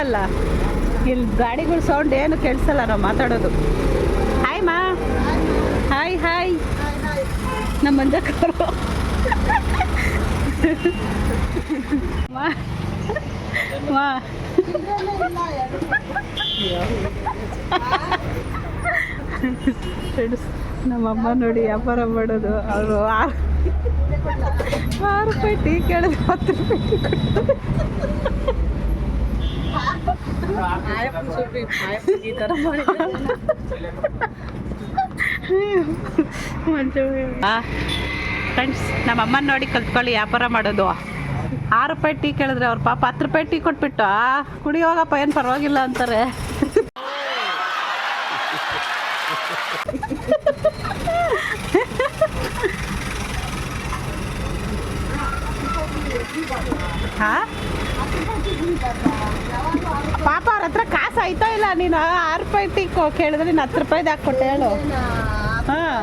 ಅಲ್ಲ ಇಲ್ಲಿ ಗಾಡಿಗಳ ಸೌಂಡ್ ಏನು ಕೇಳಿಸಲ್ಲ ನಾವು ಮಾತಾಡೋದು. ಹಾಯ್ ಮಾ, ಹಾಯ್ ಹಾಯ್ ನಮ್ಮ ಮಂಜಕ್ಕವರು ಮಾ ಮಾ ಫ್ರೆಂಡ್ಸ್, ನಮ್ಮಮ್ಮ ನೋಡಿ ವ್ಯಾಪಾರ ಮಾಡೋದು. ಅವರು 6 ರೂಪಾಯಿ ಟೀ ಕೇಳಿದ್ರೆ 10 ರೂಪಾಯಿ ಟೀ ಕೊಡ್ತಾರೆ. ಫ್ರೆಂಡ್ಸ್, ನಮ್ಮಮ್ಮನ ನೋಡಿ ಕಲ್ತ್ಕೊಳ್ಳಿ ವ್ಯಾಪಾರ ಮಾಡೋದು. 6 ರೂಪಾಯಿ ಟೀ ಕೇಳಿದ್ರೆ ಅವ್ರ ಪಾಪ 10 ರೂಪಾಯಿ ಟೀ ಕೊಟ್ಬಿಟ್ಟು ಕುಡಿ ಹೋಗಪ್ಪ, ಏನು ಪರವಾಗಿಲ್ಲ ಅಂತಾರೆ. ಪಾಪ ಅವ್ರ ಹತ್ರ ಕಾಸು ಆಯ್ತಾ ಇಲ್ಲ. ನೀನು 6 ರೂಪಾಯಿ ಟೀ ಕೇಳಿದ್ರೆ ನೀನು 10 ರೂಪಾಯಿದು ಹಾಕ್ಕೊಟ್ಟೆ ಹೇಳು. ಹಾಂ,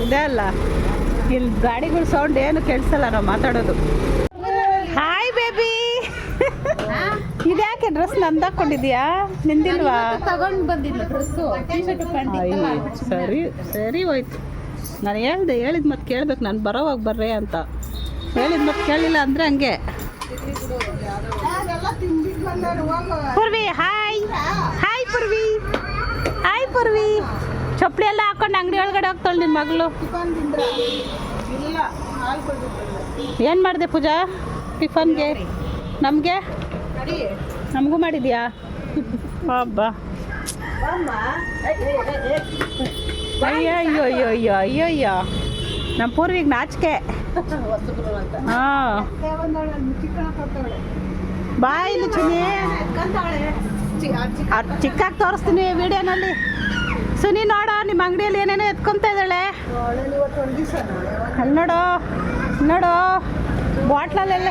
ಇದೇ ಅಲ್ಲ ಇಲ್ಲಿ ಗಾಡಿಗಳ ಸೌಂಡ್ ಏನು ಕೇಳಿಸಲ್ಲ ನಾವು ಮಾತಾಡೋದು. ಹಾಯ್ ಬೇಬಿ, ಇದ್ಯಾಕೆ ಡ್ರೆಸ್ ನಂದು ಹಾಕೊಂಡಿದ್ಯಾ? ನಿಂದಿಲ್ವಾ? ತಗೊಂಡು ಬಂದಿಲ್ಲ ಡ್ರೆಸ್ಸು, ಸರಿ ಸರಿ ಹೋಯ್ತು. ನಾನು ಹೇಳಿದ ಮತ್ತೆ ಕೇಳ್ಬೇಕು. ನಾನು ಬರೋವಾಗ ಬರ್ರೆ ಅಂತ ಹೇಳಿದ ಮತ್ತೆ ಕೇಳಿಲ್ಲ ಅಂದರೆ ಹಂಗೆ. Purvi hi, hi Purvi, hi Purvi. ಚಪ್ಪಲಿ ಎಲ್ಲ ಹಾಕೊಂಡು ಅಂಗಡಿ ಒಳಗಡೆ ಹೋಗ್ತಾಳೆ ನಿನ್ನ ಮಗಳು. ಏನು ಮಾಡಿದೆ ಪೂಜಾ ಟಿಫನ್ಗೆ? ನಮಗೂ ಮಾಡಿದ್ಯಾ? ಹಬ್ಬ, ಅಯ್ಯೋ ಅಯ್ಯೋ ಅಯ್ಯೋ ಅಯ್ಯೋ ಅಯ್ಯೋ ಅಯ್ಯೋ, ನಮ್ಮ ಪೂರ್ವಿಗೆ ನಾಚಿಕೆ. ಹಾಂ, ಬಾ ಇಲ್ಲಿ ಚಿನ್ನಿ, ಚಿಕ್ಕಾಗಿ ತೋರಿಸ್ತೀನಿ ವಿಡಿಯೋನಲ್ಲಿ. ಸುನಿ ನೋಡು, ನಿಮ್ಮ ಅಂಗಡಿಯಲ್ಲಿ ಏನೇನೋ ಎತ್ಕೊತಾ ಇದ್ದಾಳೆ. ಅಲ್ಲಿ ನೋಡು ನೋಡು, ಬಾಟ್ಲಲ್ಲೆಲ್ಲ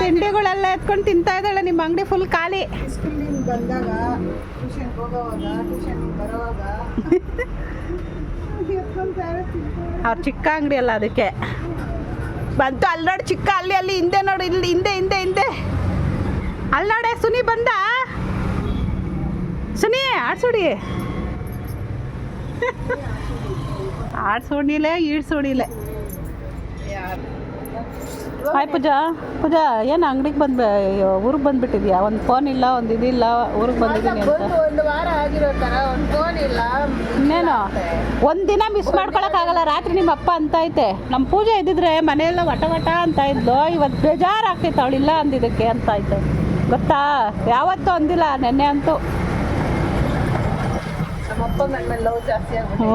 ತಿಂಡಿಗಳೆಲ್ಲ ಎತ್ಕೊಂಡು ತಿಂತಾ ಇದ್ದಾಳೆ. ನಿಮ್ಮ ಅಂಗಡಿ ಫುಲ್ ಖಾಲಿ. ಅವ್ರ ಚಿಕ್ಕ ಅಂಗಡಿ ಅಲ್ಲ, ಅದಕ್ಕೆ ಬಂತು. ಅಲ್ಲಿ ನೋಡಿ ಚಿಕ್ಕ, ಅಲ್ಲಿ ಹಿಂದೆ ನೋಡು, ಇಲ್ಲಿ ಹಿಂದೆ ಹಿಂದೆ ಹಿಂದೆ ಅಲ್ಲಿ ನೋಡೆ. ಸುನಿ ಬಂದ. ಸುನಿ ಆಡ್ಸೋಡಿ, ಆಡ್ಸೋಡಿಲೆ ಈಡ್ಸೋಡಿಲೆ. ಹಾಯ್ ಪೂಜಾ. ಪೂಜಾ, ಏನು ಅಂಗಡಿಗೆ ಊರಿಗೆ ಬಂದುಬಿಟ್ಟಿದ್ಯಾ? ಒಂದು ಫೋನ್ ಇಲ್ಲ, ಒಂದು ಇದಿಲ್ಲ, ಊರಿಗೆ ಬಂದಿದ್ದೀನಿ ಅಂತ. ಒಂದು ವಾರ ಆಗಿರೋ ಥರ ಒಂದು ಫೋನ್ ಇಲ್ಲ. ಇನ್ನೇನು ಒಂದಿನ ಮಿಸ್ ಮಾಡ್ಕೊಳಕ್ಕಾಗಲ್ಲ. ರಾತ್ರಿ ನಿಮ್ಮ ಅಪ್ಪ ಅಂತ ಐತೆ, ನಮ್ಮ ಪೂಜೆ ಇದ್ದಿದ್ರೆ ಮನೆಯೆಲ್ಲ ವಟ ವಟ ಅಂತ ಇದ್ಲು. ಇವತ್ತು ಬೇಜಾರಾಗ್ತೈತೆ ಅವಳಿಲ್ಲ ಅಂದಿದ್ದಕ್ಕೆ ಅಂತ ಐತೆ, ಗೊತ್ತಾ? ಯಾವತ್ತೂ ಅಂದಿಲ್ಲ, ನೆನ್ನೆ ಅಂತೂ. ನಮ್ಮಪ್ಪ ನನ್ನ ಮೇಲೆ ಲವ್ ಜಾಸ್ತಿ ಆಗುತ್ತೆ.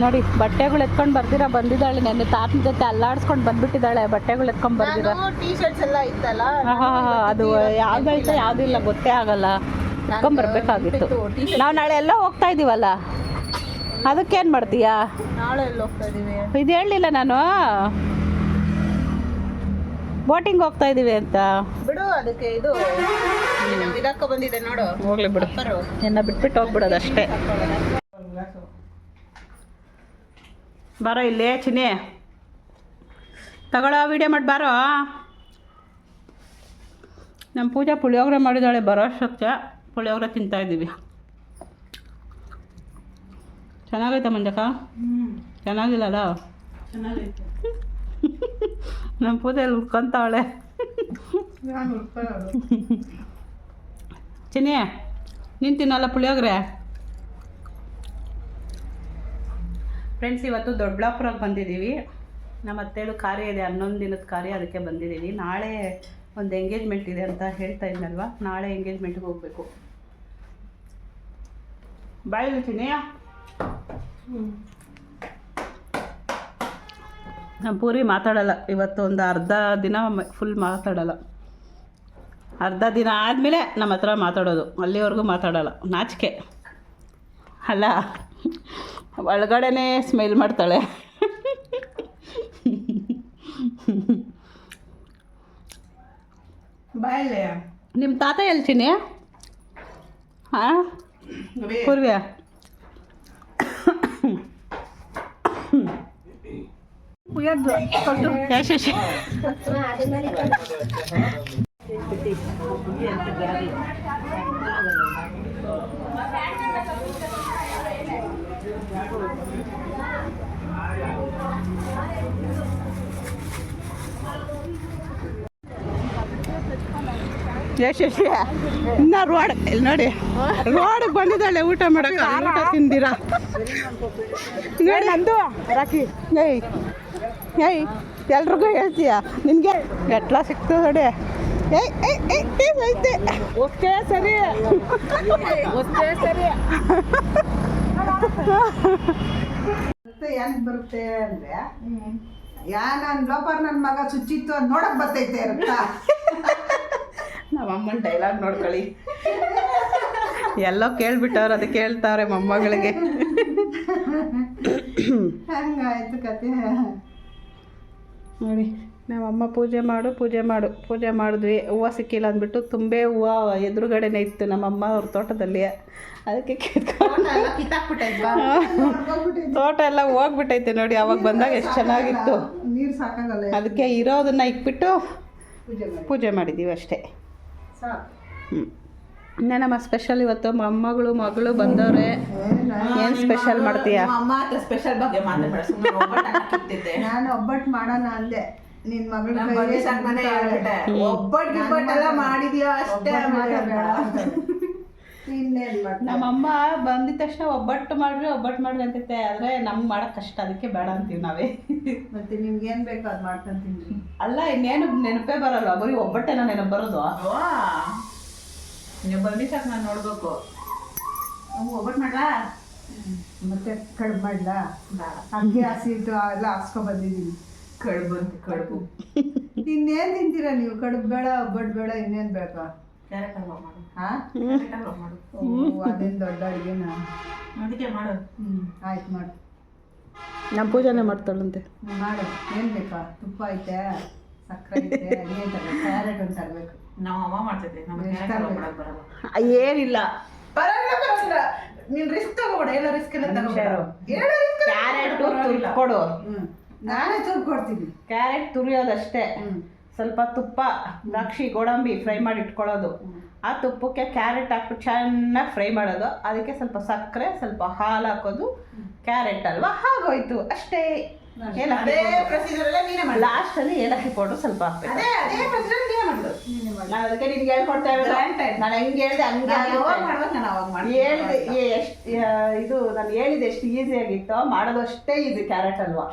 ನೋಡಿ, ಬಟ್ಟೆಗಳು ಎತ್ಕೊಂಡು ಬಂದಿದ್ದಾಳೆ. ನೆನ್ನೆ ತಾತನ ಜೊತೆ ಅಲ್ಲಾಡಿಸ್ಕೊಂಡು ಬಂದ್ಬಿಟ್ಟಿದ್ದಾಳೆ. ಬಟ್ಟೆಗಳು ಎತ್ಕೊಂಡು ಬರ್ದಿರ. ಟೀ ಶರ್ಟ್ಸ್ ಎಲ್ಲ ಇತ್ತಲ್ಲ, ಅದು ಯಾವ್ದೈತೆ ಯಾವುದಿಲ್ಲ ಗೊತ್ತೇ ಆಗಲ್ಲ. ಎತ್ಕೊಂಡ್ಬರ್ಬೇಕಾಗಿತ್ತು. ನಾವು ನಾಳೆ ಎಲ್ಲ ಹೋಗ್ತಾ ಇದ್ದೀವಲ್ಲ, ಅದಕ್ಕೇನು ಮಾಡ್ತೀಯಾ? ನಾಳೆ ಎಲ್ಲ ಹೋಗ್ತಾ ಇದ್ದೀವಿ. ಇದು ಹೇಳಲಿಲ್ಲ ನಾನು, ಬೋಟಿಂಗ್ ಹೋಗ್ತಾ ಇದ್ದೀವಿ ಅಂತ. ಬಿಡು, ಅದಕ್ಕೆ ಇದು ಇದಕ್ಕೆ ಬಂದಿದೆ ನೋಡು. ಹೋಗ್ಲಿ ಬಿಡು, ನಿನ್ನ ಬಿಟ್ಬಿಟ್ಟು ಹೋಗ್ಬಿಡೋದು ಅಷ್ಟೇ. ಬಾರೋ ಇಲ್ಲೇ ಚಿನ್ನಿ, ತಗೊಳ್ಳೋ, ವಿಡಿಯೋ ಮಾಡಿ ಬಾರೋ. ನಮ್ಮ ಪೂಜಾ ಪುಳಿಯೋಗರೆ ಮಾಡಿದ್ದಾಳೆ. ಬರೋ ಅಷ್ಟೊತ್ತಿಗೆ ಪುಳಿಯೋಗರೆ ತಿಂತಾಯಿದ್ದೀವಿ. ಚೆನ್ನಾಗೈತೆ ಮಂಜಕ್ಕ? ಚೆನ್ನಾಗಿಲ್ಲಲ್ಲ? ಚೆನ್ನಾಗೈತೆ. ನಮ್ಮ ಪೂಜೆಯಲ್ಲಿ ಉಳ್ಕೊಂತಾವಳೆ. ಚಿನ್ನಿ, ನೀನು ತಿನ್ನಲ್ಲ ಪುಳಿಯೋಗರೆ? ಫ್ರೆಂಡ್ಸ್, ಇವತ್ತು ದೊಡ್ಡಬಳ್ಳಾಪುರಕ್ಕೆ ಬಂದಿದ್ದೀವಿ. ನಮ್ಮ ಅತ್ತೆದು ಕಾರ್ಯ ಇದೆ, 11 ದಿನದ ಕಾರ್ಯ, ಅದಕ್ಕೆ ಬಂದಿದ್ದೀವಿ. ನಾಳೆ ಒಂದು ಎಂಗೇಜ್ಮೆಂಟ್ ಇದೆ ಅಂತ ಹೇಳ್ತಾ ಇದ್ನಲ್ವ, ನಾಳೆ ಎಂಗೇಜ್ಮೆಂಟ್ಗೆ ಹೋಗಬೇಕು. ಬಾಯ್ ಚಿನ್ನಿ. ನಮ್ಮ ಪೂರಿ ಮಾತಾಡಲ್ಲ ಇವತ್ತು. ಒಂದು ಅರ್ಧ ದಿನ ಫುಲ್ ಮಾತಾಡಲ್ಲ. ಅರ್ಧ ದಿನ ಆದಮೇಲೆ ನಮ್ಮ ಹತ್ರ ಮಾತಾಡೋದು, ಅಲ್ಲಿವರೆಗೂ ಮಾತಾಡಲ್ಲ. ನಾಚಿಕೆ ಅಲ್ಲ, ಒಳಗಡೆನೇ ಸ್ಮೈಲ್ ಮಾಡ್ತಾಳೆ. ಬಾಯಲ್ಲೇ ನಿಮ್ಮ ತಾತ ಹೇಳ್ತೀನಿ. ಹಾಂ ಪೂರ್ವ್ಯ, ಯಶಸ್ವಿ ಯಶಸ್ವಿ ಇನ್ನ ರೋಡ್ ಇಲ್ಲಿ ನೋಡಿ ರೋಡಿಗೆ ಬಂದಿದ್ದಾಳೆ ಊಟ ಮಾಡಕ್ಕೆ ಊಟ ತಿಂದಿರಾ ನೋಡಿ ನಂದು ರಾಕಿ ಏಯ್ ಏಯ್ ಎಲ್ರಿಗೂ ಹೇಳ್ತೀಯ ನಿನಗೆ ಎಟ್ಲ ಸಿಕ್ತು ನೋಡಿ ಏಯ್ ಏಯ್ ಏಯ್ ಐತೆ ಓಕೆ ಸರಿ ಓಕೆ ಸರಿ ಹೆಂಗ್ ಬರುತ್ತೆ ಅಂದ್ರೆ ನನ್ ಲೋಪರ್ ನನ್ನ ಮಗ ಚುಚ್ಚಿತ್ತು ಅಂತ ನೋಡಕ್ ಬರ್ತೈತೆ ಅಂತ ನಮ್ಮ ಅಮ್ಮನ ಡೈಲಾಗ್ ನೋಡ್ಕೊಳ್ಳಿ ಎಲ್ಲೋ ಕೇಳ್ಬಿಟ್ಟವ್ರು ಅದಕ್ಕೆ ಹೇಳ್ತಾವ್ರೆ ಮೊಮ್ಮಗಳಿಗೆ ಹಂಗಾಯ್ತು ಕತೆ ನೋಡಿ ನಮ್ಮಮ್ಮ ಪೂಜೆ ಮಾಡಿದ್ವಿ ಹೂವು ಸಿಕ್ಕಿಲ್ಲ ಅಂದ್ಬಿಟ್ಟು ತುಂಬೆ ಹೂವು ಎದುರುಗಡೆನೇ ಇತ್ತು ನಮ್ಮಮ್ಮ ಅವ್ರ ತೋಟದಲ್ಲಿ ಅದಕ್ಕೆ ತೋಟ ಎಲ್ಲ ಹೋಗ್ಬಿಟ್ಟೈತೆ ನೋಡಿ ಅವಾಗ ಬಂದಾಗ ಎಷ್ಟು ಚೆನ್ನಾಗಿತ್ತು ನೀರು ಸಾಕಾಗಲ್ಲ ಅದಕ್ಕೆ ಇರೋದನ್ನ ಇಟ್ಬಿಟ್ಟು ಪೂಜೆ ಮಾಡಿದ್ದೀವಿ ಅಷ್ಟೇ. ಇನ್ನೇನಮ್ಮ ಸ್ಪೆಷಲ್ ಇವತ್ತು ಮೊಮ್ಮಗಳು ಮಗಳು ಬಂದವ್ರೆ ಏನು ಸ್ಪೆಷಲ್ ಮಾಡ್ತೀಯಾ? ನಾನು ಒಬ್ಬಟ್ಟು ಮಾಡೋಣ ಅಂದೆ ನಿನ್ ಮಗಳ ಮಾಡಿದ್ಯೋ ಅಷ್ಟೇ ಇನ್ನೇನ್ ನಮ್ಮಮ್ಮ ಬಂದಿದ ತಕ್ಷಣ ಒಬ್ಬಟ್ಟು ಮಾಡ್ರಿ ಅಂತೈತೆ ಆದ್ರೆ ನಮ್ಗೆ ಮಾಡಕ್ ಕಷ್ಟ ಅದಕ್ಕೆ ಬೇಡ ಅಂತೀವಿ ನಾವೇ. ಮತ್ತೆ ನಿಮ್ಗೆ ಏನ್ ಬೇಕೋ ಅದ್ ಮಾಡ್ಕೊಂತೀನಿ. ಅಲ್ಲ ಇನ್ನೇನು ನೆನಪೇ ಬರಲ್ಲ ಬರೀ ಒಬ್ಬಟ್ಟೇನ ನೆನಪು ಬರೋದು ನೀವು ಬಂದಿ ಸಾಕು ನಾನು ನೋಡ್ಬೇಕು. ಒಬ್ಬಟ್ಟು ಮಾಡ್ಲಾ ಮತ್ತೆ ಕಡುಬು ಮಾಡ್ಲಾ? ಅಕ್ಕಿ ಹಸಿ ಇಟ್ಟು ಎಲ್ಲ ಹಾಕ್ಸ್ಕೊ ಬಂದಿದ್ದೀನಿ. ಕಡುಬು ಇನ್ನೇನ್ ತಿಂತೀರಾ ನೀವು? ಕಡುಬು ಬೇಡ ಒಬ್ಬಟ್ಟು ಬೇಡ ಇನ್ನೇನ್ ಬೇಕಾ? ಅದೇನ್ ದೊಡ್ಡ ಅಡುಗೆನಾ? ಮಾಡು. ಆಯ್ತು ಮಾಡು. ನಮ್ಮ ಪೂಜೆನೇ ಮಾಡ್ತಾಳಂತೆ. ಮಾಡು. ಏನ್ ಬೇಕಾ? ತುಪ್ಪ ಐತೆ, ಸಕ್ಕರೆ ಐತೆ, ಏನ್ ತರಬೇಕು? ಕ್ಯಾರೆಟ್ ಒಂದು ತರಬೇಕು. ನಾವು ಅಮ್ಮ ಮಾಡ್ತೈತೆ ಏನಿಲ್ಲ ನೀನ್ ರಿಸ್ಕ್ ತಗೋಬೇಡ. ಎಲ್ಲ ರಿಸ್ಕ್ ಎಲ್ಲ ಕ್ಯಾರೆಟ್ ಕೊಡು. ನಾನೇ ತುರ್ದು ಕೊಡ್ತೀನಿ. ಕ್ಯಾರೆಟ್ ತುರಿಯೋದಷ್ಟೇ. ಸ್ವಲ್ಪ ತುಪ್ಪ, ದ್ರಾಕ್ಷಿ, ಗೋಡಂಬಿ ಫ್ರೈ ಮಾಡಿ ಇಟ್ಕೊಳ್ಳೋದು. ಆ ತುಪ್ಪಕ್ಕೆ ಕ್ಯಾರೆಟ್ ಹಾಕ್ಬಿಟ್ಟು ಚೆನ್ನಾಗಿ ಫ್ರೈ ಮಾಡೋದು. ಅದಕ್ಕೆ ಸ್ವಲ್ಪ ಸಕ್ಕರೆ, ಸ್ವಲ್ಪ ಹಾಲು ಹಾಕೋದು. ಕ್ಯಾರೆಟ್ ಅಲ್ವಾ, ಹಾಗೋಯ್ತು ಅಷ್ಟೇ. ಲಾಸ್ಟ್ ಅಲ್ಲಿ ಏಲಕ್ಕಿ ಪೌಡ್ರು ಸ್ವಲ್ಪ ಹಾಕ್ಬೇಕು. ನಾನು ಅದಕ್ಕೆ ನಿನ್ಗೆ ಹೇಳ್ಕೊಡ್ತೇವೆ. ನಾನು ಹೆಂಗೆ ಹೇಳಿದೆ ಹಂಗೆ ಹೇಳಿದೆ. ಇದು ನಾನು ಹೇಳಿದೆ ಎಷ್ಟು ಈಸಿ ಆಗಿತ್ತು ಮಾಡೋದು. ಅಷ್ಟೇ ಈಸಿ ಕ್ಯಾರೆಟ್ ಹಲ್ವಾ.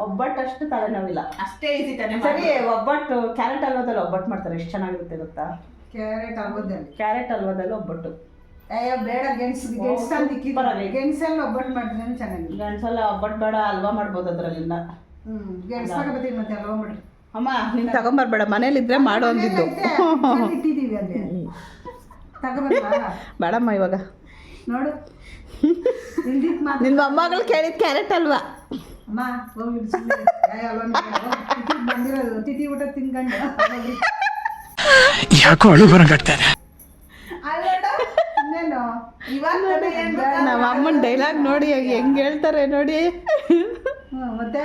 ಒಬ್ಬಟ್ಟು ಅಷ್ಟು ತಲೆನೋವಿಲ್ಲ, ಅಷ್ಟೇ ಈಸಿ ತಾನೆ. ಸರಿ, ಒಬ್ಬಟ್ಟು ಕ್ಯಾರೆಟ್ ಹಲ್ವಾದಲ್ಲಿ ಒಬ್ಬಟ್ಟು ಮಾಡ್ತಾರೆ, ಎಷ್ಟು ಚೆನ್ನಾಗಿರುತ್ತೆ ಗೊತ್ತಾ? ಕ್ಯಾರೆಟ್ ಹಲ್ವಾದಲ್ಲಿ ಒಬ್ಬಟ್ಟು ಬೇಡ. ಗೆಣಸಲ್ಲಿ ಒಬ್ಬಟ್ಟು ಮಾಡಿದ್ರೆ ಚೆನ್ನಾಗಿ. ಗೆಣಸಲ್ಲ ಒಬ್ಬಟ್ಟು ಬೇಡ, ಹಲ್ವಾ ಮಾಡ್ಬೋದು ಅದರಲ್ಲಿಂದ. ಮತ್ತೆ ಹಲ್ವಾ ಮಾಡ್ರಿ. ಅಮ್ಮ ನೀನು ತಗೊಂಬರ್ಬೇಡ, ಮನೇಲಿದ್ರೆ ಮಾಡೋ ಅಂದಿದ್ದು. ಇಟ್ಟಿದ್ದೀವಿ ಅಲ್ಲಿ, ಬೇಡಮ್ಮ ಇವಾಗ ನೋಡು. ನಿನ್ನ ಮೊಮ್ಮಗಳು ಕೇಳಿದ್ ಕ್ಯಾರೆಟ್ ಅಲ್ವಾ? ಅಮ್ಮ ಹೋಗಿ ಬಂದಿರೋದು ತಿಥಿ ಊಟ ತಿನ್ಕೊಂಡು ಯಾಕೋ ಅಳು ಬರಂಗಾಗ್ತಾರೆ. ನಮ್ಮ ಅಮ್ಮನ ಡೈಲಾಗ್ ನೋಡಿ ಹೆಂಗ್ ಹೇಳ್ತಾರೆ ನೋಡಿ. ಮತ್ತೆ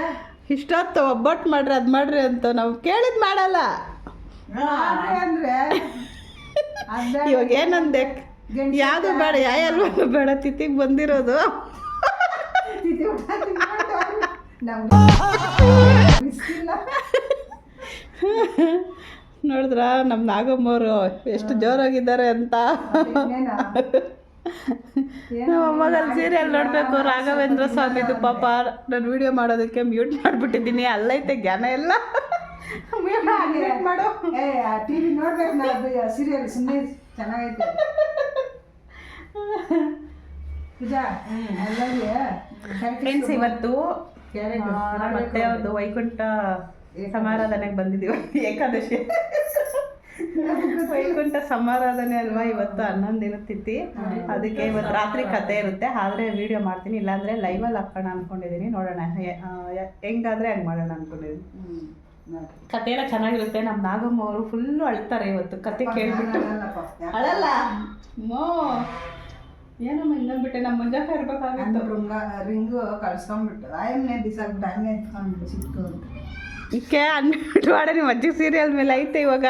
ಇಷ್ಟೊತ್ತು ಒಬ್ಬಟ್ಟು ಮಾಡ್ರಿ ಅದ್ ಮಾಡ್ರಿ ಅಂತ ನಾವು ಕೇಳಿದ್ ಮಾಡಲ್ಲ. ಅಂದ್ರೆ ಇವಾಗ ಏನಂದೆ, ಯಾವುದು ಬೇಡ, ಯಾಯಲ್ವ ಬೇಡ, ತಿಥಿಗೆ ಬಂದಿರೋದು. ತಿಥಿ ಊಟ ನೋಡಿದ್ರ ನಮ್ಮ ನಾಗಮ್ಮವರು ಎಷ್ಟು ಜೋರಾಗಿದ್ದಾರೆ ಅಂತ. ನಮ್ಮ ಅಮ್ಮಗಲ್ಲಿ ಸೀರಿಯಲ್ ನೋಡಬೇಕು, ರಾಘವೇಂದ್ರ ಸ್ವಾಮಿದು. ಪಾಪ ನಾನು ವಿಡಿಯೋ ಮಾಡೋದಕ್ಕೆ ಮ್ಯೂಟ್ ಮಾಡಿಬಿಟ್ಟಿದ್ದೀನಿ. ಅಲ್ಲೈತೆ ಜ್ಞಾನ ಎಲ್ಲ. ಮಾಡು. ಟಿವಿ ನೋಡ್ಬೇಕು ನಾವು ಸೀರಿಯಲ್. ಸುಮ್ಮನೆ ಚೆನ್ನಾಗೈತೆ. ಫ್ರೆಂಡ್ಸ್, ಇವತ್ತು ಮತ್ತೆ ಒಂದು ವೈಕುಂಠ ಸಮಾರಾಧನೆಗೆ ಬಂದಿದ್ದೀವಿ. ಏಕಾದಶಿ ವೈಕುಂಠ ಸಮಾರಾಧನೆ ಅಲ್ವಾ ಇವತ್ತು, 11 ದಿನದ ತಿಥಿ. ಅದಕ್ಕೆ ಇವತ್ತು ರಾತ್ರಿ ಕತೆ ಇರುತ್ತೆ. ಆದರೆ ವಿಡಿಯೋ ಮಾಡ್ತೀನಿ, ಇಲ್ಲಾಂದರೆ ಲೈವಲ್ಲಿ ಹಾಕೋಣ ಅಂದ್ಕೊಂಡಿದ್ದೀನಿ. ನೋಡೋಣ ಹೆಂಗಾದರೆ ಹಂಗೆ ಮಾಡೋಣ ಅಂದ್ಕೊಂಡಿದ್ದೀನಿ. ಕತೆ ಎಲ್ಲ ಚೆನ್ನಾಗಿರುತ್ತೆ. ನಮ್ಮ ನಾಗಮ್ಮ ಅವರು ಫುಲ್ಲು ಅಳ್ತಾರೆ ಇವತ್ತು ಕತೆ ಕೇಳ್ಬಿಟ್ಟು. ಅಳಲ್ಲ ಏನಮ್ಮ ಇನ್ನೊಂದು ಬಿಟ್ಟೆ ನಮ್ಮ ಮುಂಜಾಕ ಇರ್ಬೇಕಾಗಿತ್ತು. ರಿಂಗು ಕಳ್ಸ್ಕೊಂಡ್ಬಿಟ್ಟು ಆಯಮ್ಮನೆ ಬಿಸಾಕ್ಬಿಟ್ಟು ಹಂಗೆ ಎತ್ಕೊಂಡ್ಬಿಟ್ಟು ಸಿಕ್ತು ಅಂತ. ಇಕ್ಕೆ ಅನ್ಬಿಟ್ಟು ಮಾಡ ನಿಮ್ಮ ಅಜ್ಜಿ ಸೀರಿಯಲ್ ಮೇಲೆ ಐತೆ ಇವಾಗ.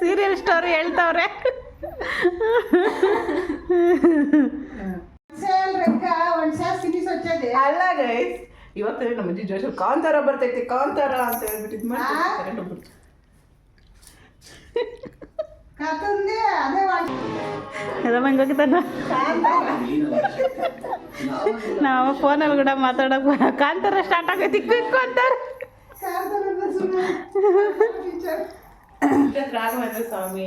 ಸೀರಿಯಲ್ ಸ್ಟೋರಿ ಹೇಳ್ತಾವ್ರೆ. ಅಲ್ಲ ಗೈಸ್, ಇವತ್ತು ನಮ್ಮ ಅಜ್ಜಿ ಜೋಶ್ ಕಾಂತಾರ ಬರ್ತೈತಿ ಕಾಂತಾರ ಅಂತ ಹೇಳ್ಬಿಟ್ಟು ಇದು ಮಾಡ್ತಾರೆ. ಕಾತಂದೆ ಅದೇ ಹೆಂಗೋಗಿದ್ದಾನ ನಾವು ಫೋನಲ್ಲಿ ಕೂಡ ಮಾತಾಡಕ್ ಕಾಂತಾರ ಸ್ಟಾರ್ಟ್ ಆಗೈತಿ ಇಕ್ಕು ಅಂತಾರೆ. ರಾಘವೇಂದ್ರ ಸ್ವಾಮಿ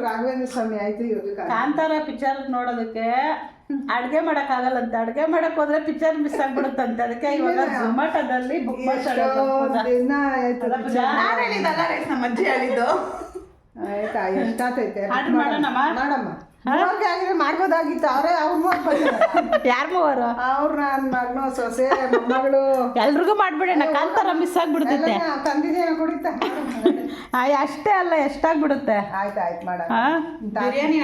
ರಾಘವೇಂದ್ರ ಸ್ವಾಮಿ ಆಯ್ತು. ಕಾಂತಾರ ಪಿಕ್ಚರ್ ನೋಡೋದಕ್ಕೆ ಅಡ್ಗೆ ಮಾಡಕ್ಕಾಗಲ್ಲ ಅಂತ, ಅಡ್ಗೆ ಮಾಡಕ್ ಹೋದ್ರೆ ಪಿಕ್ಚರ್ ಮಿಸ್ ಆಗ್ಬಿಡುತ್ತಂತೆ. ಅದಕ್ಕೆ ಇವಾಗ ಝೊಮ್ಯಾಟೋದಲ್ಲಿ ಬುಕ್ ದಿನ ಆಯ್ತು. ನಮ್ಮ ಅಜ್ಜಿ ಹೇಳಿದ್ದು. ಆಯ್ತಾ, ಎಷ್ಟಾತೈತೆ ಆರ್ಡರ್ ಮಾಡೋಣಮ್ಮ. ಮಾಡಮ್ಮ. ಮೂವರ್ಗೆ ಆಗಿದ್ರೆ ಮಾಡ್ಬೋದಾಗಿತ್ತು. ಅವರೇ ಅವ್ರ ಮೂವರ್ ಬಂದಿದ್ದಾರೆ. ಯಾರ ಮೂವರು? ಅವ್ರು ನನ್ನ ಮಗನು, ಸೊಸೆ, ಮೊಮ್ಮಗಳು ಎಲ್ರಿಗೂ ಮಾಡ್ಬಿಡೋಣ. ಕಾಂತಾರ ಮಿಸ್ ಆಗ್ಬಿಡ್ತೈತೆ. ತಂದಿದ್ದೇನೆ ಕುಡಿತಾ. ಅಷ್ಟೇ ಅಲ್ಲ, ಎಷ್ಟಾಗ್ಬಿಡುತ್ತೆ. ಆಯ್ತು ಆಯ್ತು ಮಾಡ. ಬಿರಿಯಾನಿ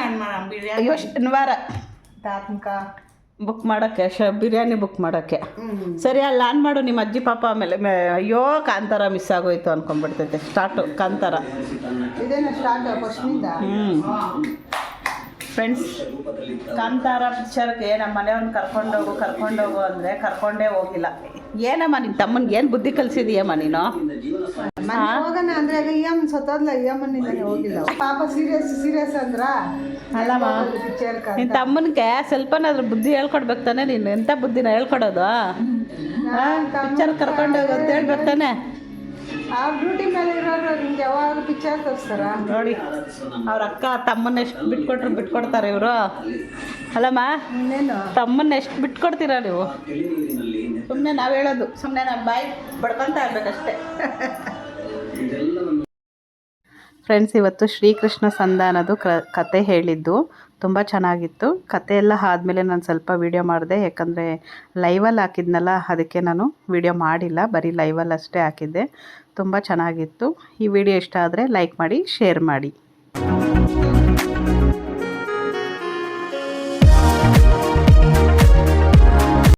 ಅಯ್ಯೋ ಶನಿವಾರ ತಾತ್ಮಕ ಬುಕ್ ಮಾಡೋಕ್ಕೆ ಬಿರಿಯಾನಿ ಬುಕ್ ಮಾಡೋಕ್ಕೆ. ಸರಿ ಅಲ್ಲಿ ಆನ್ ಮಾಡು ನಿಮ್ಮ ಅಜ್ಜಿ ಪಾಪ. ಆಮೇಲೆ ಅಯ್ಯೋ ಕಾಂತಾರ ಮಿಸ್ ಆಗೋಯ್ತು ಅನ್ಕೊಂಡ್ಬಿಡ್ತೈತೆ. ಸ್ಟಾರ್ಟು ಕಾಂತಾರ. ಇದೇನು ಸ್ಟಾರ್ಟ್ ಫಸ್ಟ್ನಿಂದ. ಫ್ರೆಂಡ್ಸ್, ಕಾಂತಾರ ಪಿಕ್ಚರ್ಗೆ ನಮ್ಮ ಮನೆಯವ್ರನ್ನ ಕರ್ಕೊಂಡೋಗು ಅಂದರೆ ಕರ್ಕೊಂಡೇ ಹೋಗಿಲ್ಲ. ಏನಮ್ಮ ನಿಮ್ಮ ತಮ್ಮನಿಗೆ ಏನು ಬುದ್ಧಿ ಕಲಿಸಿದೀಯಮ್ಮ ನೀನು? ಹೋಗೋಣ ಅಂದ್ರೆ ಅಯ್ಯಮ್ಮ ಸತ್ತೋದ್ಲ, ಅಯ್ಯಮ್ಮನಿಂದನೇ ಹೋಗಿಲ್ಲ. ಪಾಪ ಸೀರಿಯಸ್ ಅಂದ್ರ ಅಲ್ಲಮ್ಮ, ನಿನ್ನ ತಮ್ಮನಿಗೆ ಸ್ವಲ್ಪನಾದ್ರೂ ಬುದ್ಧಿ ಹೇಳ್ಕೊಡ್ಬೇಕು ತಾನೆ. ನೀನು ಎಂಥ ಬುದ್ಧಿನ ಹೇಳ್ಕೊಡೋದು? ಪಿಕ್ಚರ್ ಕರ್ಕೊಂಡೋಗು ಅಂತ ಹೇಳ್ಬೇಕು ತಾನೆ. ಆ ಡ್ಯೂಟಿ ಮೇಲೆ ಇರೋರು ನಿಮ್ಗೆ ಯಾವಾಗ ಪಿಕ್ಚರ್ ತೋರಿಸ್ತಾರ ನೋಡಿ. ಅವ್ರ ಅಕ್ಕ ತಮ್ಮನ್ನ ಎಷ್ಟು ಬಿಟ್ಕೊಟ್ರು ಬಿಟ್ಕೊಡ್ತಾರೆ ಇವರು. ಅಲ್ಲಮ್ಮ, ಇನ್ನೇನು ತಮ್ಮನ್ನ ಎಷ್ಟು ಬಿಟ್ಕೊಡ್ತೀರಾ ನೀವು? ಸುಮ್ಮನೆ ನಾವು ಹೇಳೋದು, ಸುಮ್ಮನೆ ನಾವು ಬಾಯಿ ಬಡ್ಕೊತಾ ಇರ್ಬೇಕಷ್ಟೇ. ಫ್ರೆಂಡ್ಸ್, ಇವತ್ತು ಶ್ರೀಕೃಷ್ಣ ಸಂಧಾನದು ಕತೆ ಹೇಳಿದ್ದು ತುಂಬ ಚೆನ್ನಾಗಿತ್ತು. ಕತೆ ಎಲ್ಲ ಆದಮೇಲೆ ನಾನು ಸ್ವಲ್ಪ ವೀಡಿಯೋ ಮಾಡಿದೆ. ಯಾಕಂದರೆ ಲೈವಲ್ಲಿ ಹಾಕಿದ್ನಲ್ಲ, ಅದಕ್ಕೆ ನಾನು ವೀಡಿಯೋ ಮಾಡಿಲ್ಲ, ಬರೀ ಲೈವಲ್ಲಿ ಅಷ್ಟೇ ಹಾಕಿದ್ದೆ. ತುಂಬ ಚೆನ್ನಾಗಿತ್ತು. ಈ ವಿಡಿಯೋ ಇಷ್ಟ ಆದರೆ ಲೈಕ್ ಮಾಡಿ, ಶೇರ್ ಮಾಡಿ.